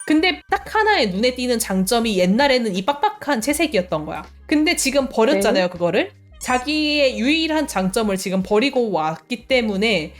근데 딱 하나의 눈에 띄는 장점이 옛날에는 이 빡빡한 채색이었던 거야. 근데 지금 버렸잖아요, 네. 그거를. 자기의 유일한 장점을 지금 버리고 왔기 때문에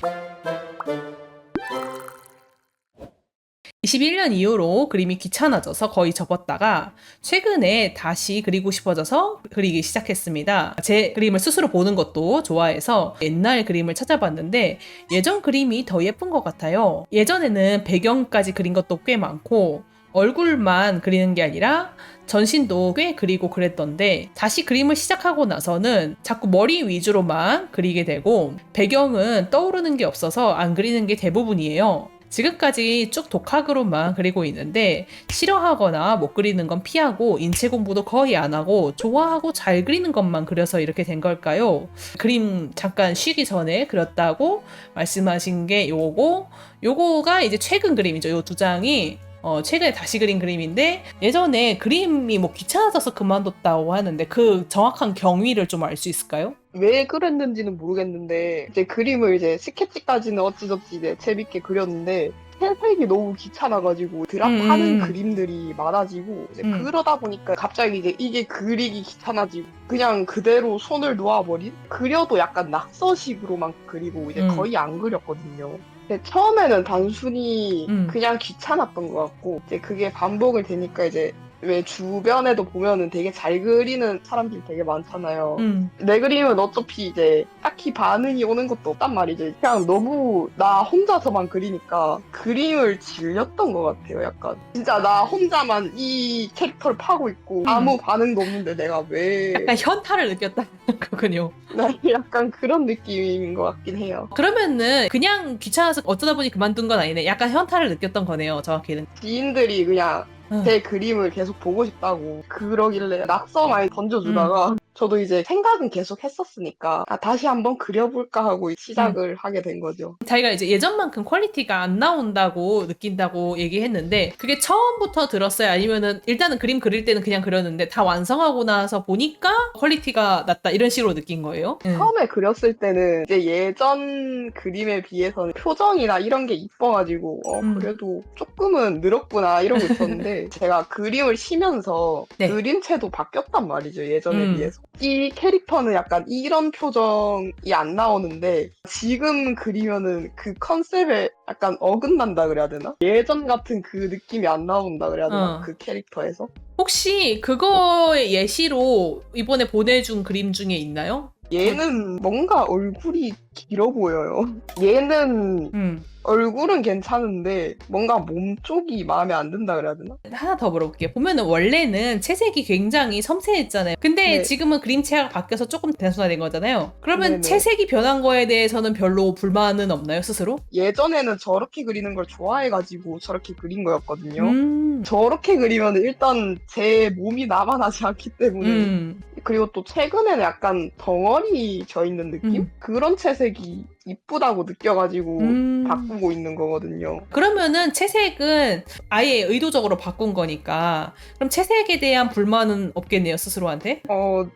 21년 이후로 그림이 귀찮아져서 거의 접었다가 최근에 다시 그리고 싶어져서 그리기 시작했습니다. 제 그림을 스스로 보는 것도 좋아해서 옛날 그림을 찾아봤는데 예전 그림이 더 예쁜 것 같아요. 예전에는 배경까지 그린 것도 꽤 많고 얼굴만 그리는 게 아니라 전신도 꽤 그리고 그랬던데 다시 그림을 시작하고 나서는 자꾸 머리 위주로만 그리게 되고 배경은 떠오르는 게 없어서 안 그리는 게 대부분이에요. 지금까지 쭉 독학으로만 그리고 있는데 싫어하거나 못 그리는 건 피하고 인체 공부도 거의 안 하고 좋아하고 잘 그리는 것만 그려서 이렇게 된 걸까요? 그림 잠깐 쉬기 전에 그렸다고 말씀하신 게 요거가 이제 최근 그림이죠. 요 두 장이 최근에 다시 그린 그림인데 예전에 그림이 뭐 귀찮아져서 그만뒀다고 하는데 그 정확한 경위를 좀 알 수 있을까요? 왜 그랬는지는 모르겠는데 이제 그림을 이제 스케치까지는 어찌저찌 이제 재밌게 그렸는데 채색이 너무 귀찮아가지고 드랍하는 그림들이 많아지고 이제 그러다 보니까 갑자기 이제 이게 그리기 귀찮아지고 그냥 그대로 손을 놓아버린 그려도 약간 낙서식으로만 그리고 이제 거의 안 그렸거든요. 근데 처음에는 단순히 그냥 귀찮았던 것 같고 이제 그게 반복이 되니까 이제 왜 주변에도 보면은 되게 잘 그리는 사람들이 되게 많잖아요. 내 그림은 어차피 이제 딱히 반응이 오는 것도 없단 말이죠. 그냥 너무 나 혼자서만 그리니까 그림을 질렸던 것 같아요, 약간. 진짜 나 혼자만 이 캐릭터를 파고 있고 아무 반응도 없는데 내가 왜 약간 현타를 느꼈다는 거군요. 나 약간 그런 느낌인 것 같긴 해요. 그러면은 그냥 귀찮아서 어쩌다 보니 그만둔 건 아니네. 약간 현타를 느꼈던 거네요, 정확히는. 지인들이 그냥 제 그림을 계속 보고 싶다고 그러길래 낙서 많이 던져주다가 저도 이제 생각은 계속 했었으니까 다시 한번 그려볼까 하고 시작을 하게 된 거죠. 자기가 이제 예전만큼 퀄리티가 안 나온다고 느낀다고 얘기했는데 그게 처음부터 들었어요? 아니면은 일단은 그림 그릴 때는 그냥 그렸는데 다 완성하고 나서 보니까 퀄리티가 낮다 이런 식으로 느낀 거예요? 처음에 그렸을 때는 이제 예전 그림에 비해서는 표정이나 이런 게 이뻐가지고 그래도 조금은 늘었구나 이러고 있었는데 제가 그림을 쉬면서 네. 그림체도 바뀌었단 말이죠, 예전에 비해서. 이 캐릭터는 약간 이런 표정이 안 나오는데 지금 그리면은 그 컨셉에 약간 어긋난다 그래야 되나? 예전 같은 그 느낌이 안 나온다 그래야 되나? 그 캐릭터에서. 혹시 그거의 예시로 이번에 보내준 그림 중에 있나요? 얘는 뭔가 얼굴이 길어 보여요. 얘는 얼굴은 괜찮은데 뭔가 몸 쪽이 마음에 안 든다 그래야 되나? 하나 더 물어볼게요. 보면은 원래는 채색이 굉장히 섬세했잖아요. 근데 네. 지금은 그림체가 바뀌어서 조금 단순화된 거잖아요. 그러면 네네. 채색이 변한 거에 대해서는 별로 불만은 없나요, 스스로? 예전에는 저렇게 그리는 걸 좋아해가지고 저렇게 그린 거였거든요. 저렇게 그리면 일단 제 몸이 남아나지 않기 때문에 그리고 또 최근에는 약간 덩어리 져 있는 느낌? 그런 채색이 이쁘다고 느껴가지고 바꾸고 있는 거거든요. 그러면은 채색은 아예 의도적으로 바꾼 거니까 그럼 채색에 대한 불만은 없겠네요, 스스로한테?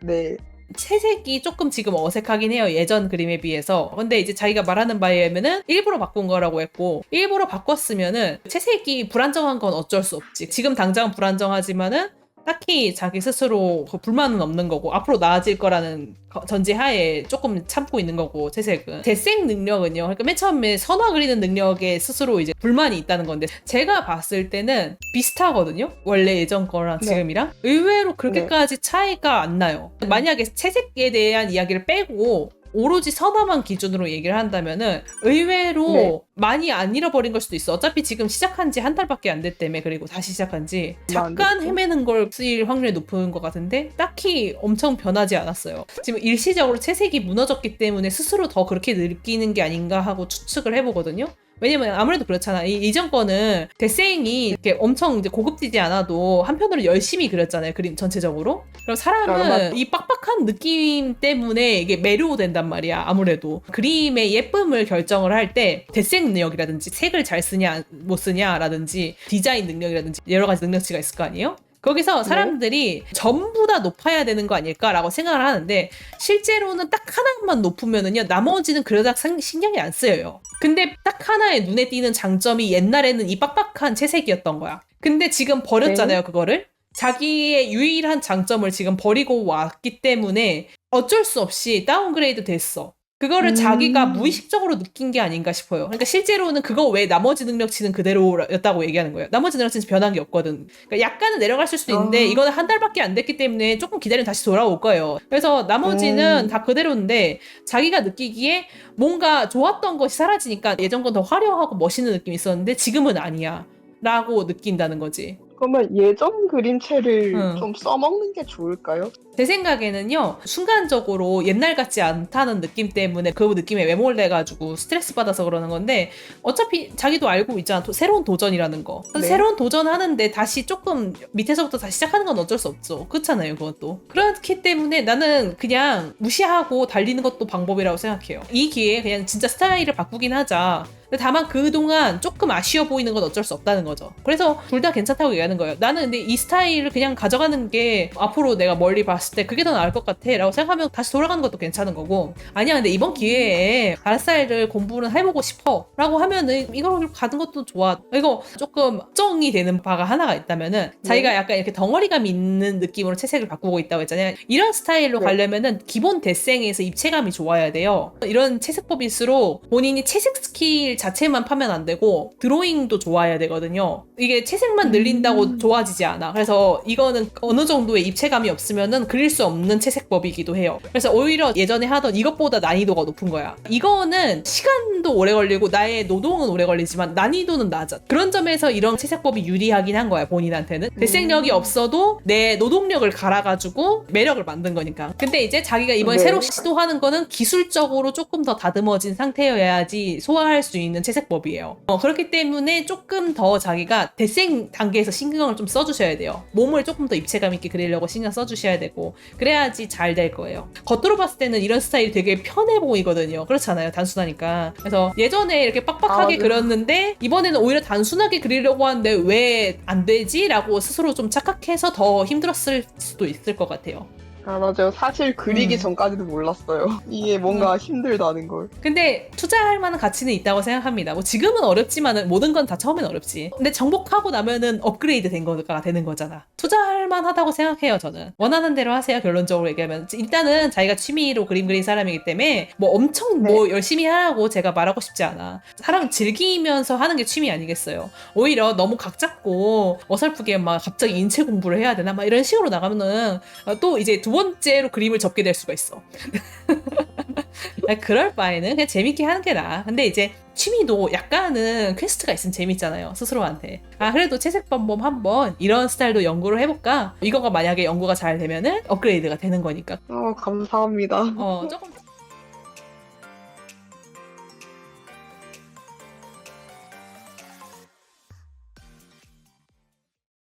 네. 채색이 조금 지금 어색하긴 해요, 예전 그림에 비해서. 근데 이제 자기가 말하는 바에 의하면은 일부러 바꾼 거라고 했고 일부러 바꿨으면은 채색이 불안정한 건 어쩔 수 없지. 지금 당장은 불안정하지만은 딱히 자기 스스로 불만은 없는 거고 앞으로 나아질 거라는 전제하에 조금 참고 있는 거고 채색은. 재생 능력은요, 그러니까 맨 처음에 선화 그리는 능력에 스스로 이제 불만이 있다는 건데 제가 봤을 때는 비슷하거든요, 원래 예전 거랑 지금이랑. 의외로 그렇게까지 차이가 안 나요. 만약에 채색에 대한 이야기를 빼고 오로지 선화만 기준으로 얘기를 한다면은 의외로 많이 안 잃어버린 걸 수도 있어. 어차피 지금 시작한 지 한 달밖에 안 됐다며. 그리고 다시 시작한 지 잠깐 헤매는 걸 쓰일 확률이 높은 것 같은데 딱히 엄청 변하지 않았어요. 지금 일시적으로 채색이 무너졌기 때문에 스스로 더 그렇게 느끼는 게 아닌가 하고 추측을 해보거든요. 왜냐면 아무래도 그렇잖아. 이전 거는 데세잉이 이렇게 엄청 이제 고급지지 않아도 한편으로 열심히 그렸잖아요, 그림 전체적으로. 그럼 사람은 이 빡빡한 느낌 때문에 이게 매료된단 말이야, 아무래도. 그림의 예쁨을 결정을 할 때 데생 능력이라든지 색을 잘 쓰냐 못 쓰냐라든지 디자인 능력이라든지 여러 가지 능력치가 있을 거 아니에요? 거기서 사람들이 전부 다 높아야 되는 거 아닐까라고 생각을 하는데 실제로는 딱 하나만 높으면은요 나머지는 그러다 신경이 안 쓰여요. 근데 딱 하나의 눈에 띄는 장점이 옛날에는 이 빡빡한 채색이었던 거야. 근데 지금 버렸잖아요, 그거를. 자기의 유일한 장점을 지금 버리고 왔기 때문에 어쩔 수 없이 다운그레이드 됐어. 그거를 자기가 무의식적으로 느낀 게 아닌가 싶어요. 그러니까 실제로는 그거 외에 나머지 능력치는 그대로였다고 얘기하는 거예요. 나머지 능력치는 변한 게 없거든. 그러니까 약간은 내려갔을 수도 있는데 이거는 한 달밖에 안 됐기 때문에 조금 기다리면 다시 돌아올 거예요. 그래서 나머지는 다 그대로인데 자기가 느끼기에 뭔가 좋았던 것이 사라지니까 예전 건 더 화려하고 멋있는 느낌이 있었는데 지금은 아니야 라고 느낀다는 거지. 그러면 예전 그림체를 응. 좀 써먹는 게 좋을까요? 제 생각에는요, 순간적으로 옛날 같지 않다는 느낌 때문에 그 느낌에 매몰돼가지고 스트레스 받아서 그러는 건데, 어차피 자기도 알고 있잖아. 새로운 도전이라는 거. 네. 새로운 도전하는데 다시 조금 밑에서부터 다시 시작하는 건 어쩔 수 없죠. 그렇잖아요, 그것도. 그렇기 때문에 나는 그냥 무시하고 달리는 것도 방법이라고 생각해요. 이 기회에 그냥 진짜 스타일을 바꾸긴 하자. 근데 다만 그동안 조금 아쉬워 보이는 건 어쩔 수 없다는 거죠. 그래서 둘 다 괜찮다고 얘기하는 거예요. 나는 근데 이 스타일을 그냥 가져가는 게 앞으로 내가 멀리 봤을 때 그게 더 나을 것 같아 라고 생각하면 다시 돌아가는 것도 괜찮은 거고, 아니야 근데 이번 기회에 다른 스타일을 공부를 해보고 싶어 라고 하면은 이걸 가는 것도 좋아. 이거 조금 걱정이 되는 바가 하나가 있다면은 자기가 약간 이렇게 덩어리감 있는 느낌으로 채색을 바꾸고 있다고 했잖아요. 이런 스타일로 네. 가려면은 기본 데생에서 입체감이 좋아야 돼요. 이런 채색법일수록 본인이 채색 스킬 자체만 파면 안 되고 드로잉도 좋아야 되거든요. 이게 채색만 늘린다고 좋아지지 않아. 그래서 이거는 어느 정도의 입체감이 없으면은 그릴 수 없는 채색법이기도 해요. 그래서 오히려 예전에 하던 이것보다 난이도가 높은 거야. 이거는 시간도 오래 걸리고 나의 노동은 오래 걸리지만 난이도는 낮아. 그런 점에서 이런 채색법이 유리하긴 한 거야, 본인한테는. 데생력이 없어도 내 노동력을 갈아가지고 매력을 만든 거니까. 근데 이제 자기가 이번에 네. 새로 시도하는 거는 기술적으로 조금 더 다듬어진 상태여야지 소화할 수 있는 채색법이에요. 그렇기 때문에 조금 더 자기가 데생 단계에서 신경을 좀 써주셔야 돼요. 몸을 조금 더 입체감 있게 그리려고 신경 써주셔야 되고, 그래야지 잘 될 거예요. 겉으로 봤을 때는 이런 스타일이 되게 편해 보이거든요. 그렇잖아요, 단순하니까. 그래서 예전에 이렇게 빡빡하게 그렸는데 이번에는 오히려 단순하게 그리려고 하는데 왜 안 되지? 라고 스스로 좀 착각해서 더 힘들었을 수도 있을 것 같아요. 아, 맞아요. 사실 그리기 전까지도 몰랐어요. 이게 뭔가 힘들다는 걸. 근데 투자할 만한 가치는 있다고 생각합니다. 뭐 지금은 어렵지만은 모든 건 다 처음엔 어렵지. 근데 정복하고 나면은 업그레이드 된 거가 되는 거잖아. 투자할 만하다고 생각해요, 저는. 원하는 대로 하세요, 결론적으로 얘기하면. 일단은 자기가 취미로 그림 그린 사람이기 때문에 뭐 엄청 뭐 열심히 하라고 제가 말하고 싶지 않아. 사람 즐기면서 하는 게 취미 아니겠어요. 오히려 너무 각 잡고 어설프게 막 갑자기 인체 공부를 해야 되나 막 이런 식으로 나가면은 또 이제 두 번째로 그림을 접게 될 수가 있어. 그럴 바에는 그냥 재밌게 하는 게 나아. 근데 이제 취미도 약간은 퀘스트가 있으면 재밌잖아요, 스스로한테. 아, 그래도 채색법범 한번 이런 스타일도 연구를 해볼까? 이거가 만약에 연구가 잘 되면은 업그레이드가 되는 거니까. 감사합니다. 조금